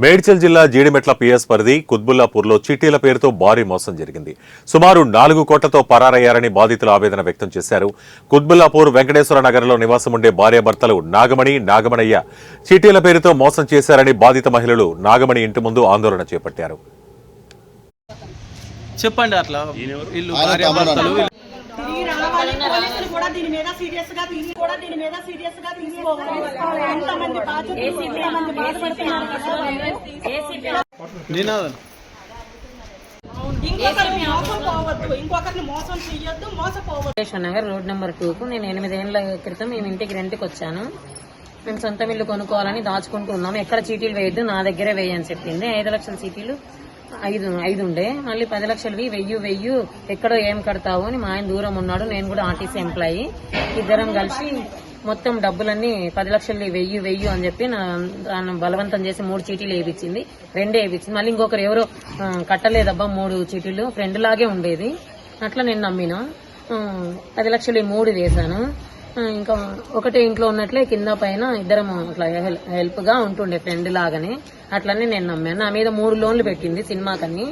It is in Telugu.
మేడ్చల్ జిల్లా జీడిమెట్ల పిఎస్ పరిధి కుత్బుల్లాపూర్లో చిట్టీల పేరుతో భారీ మోసం జరిగింది. సుమారు 4 కోట్లతో పరారయ్యారని బాధితులు ఆవేదన వ్యక్తం చేశారు. కుత్బుల్లాపూర్ వెంకటేశ్వర నగర్లో నివాసముండే భార్యాభర్తలు నాగమణి, నాగమణయ్య చిట్టీల పేరుతో మోసం చేశారని బాధిత మహిళలు నాగమణి ఇంటి ముందు ఆందోళన చేపట్టారు. చెప్పండి అట్లా వీళ్ళు భార్యాభర్తలు తిరిగి రావాలి. పోలీసులు కూడా దీని మీద సీరియస్ గా తీసుకోవాలి. ఎంతమంది బాధపడుతున్నారు కదా. ఇంకొకరిని మోసం పోవద్దు, ఇంకొకరిని మోసం చెయ్యొద్దు, మోసపోవద్దు. నగర్ రోడ్ నెంబర్ 2కు నేను 8 ఏళ్ల క్రితం మేము ఇంటికి రెంట్కి వచ్చాను. మేము సొంత ఇల్లు కొనుక్కోవాలని దాచుకుంటూ ఉన్నాము. ఎక్కడ చీటీలు వేయద్దు, నా దగ్గరే వేయని చెప్పింది. 5 లక్షల చీటీలు 5 ఉండే, మళ్ళీ 10 లక్షలవి 1000 ఎక్కడో ఏం కడతావు అని మా ఆయన దూరం ఉన్నాడు. నేను కూడా ఆర్టీసీ ఎంప్లాయీ. ఇద్దరం కలిసి మొత్తం డబ్బులన్నీ 10 లక్షలు 1000 అని చెప్పి నన్ను బలవంతం చేసి 3 చీటీలు వేయించింది. 2 వేయించింది. మళ్ళీ ఇంకొకరు ఎవరో కట్టలేదబ్బా 3 చీటీలు, ఫ్రెండ్ లాగే ఉండేది. అట్లా నేను నమ్మిన 10 లక్షలు 3 వేశాను. ఇంకా ఒకటే ఇంట్లో ఉన్నట్లే కింద పైన ఇద్దరం అట్లా హెల్ప్ గా ఉంటుండే ఫ్రెండ్ లాగానే. అట్లనే నేను నమ్మాను. నా మీద 3 లోన్లు పెట్టింది సినిమాకని.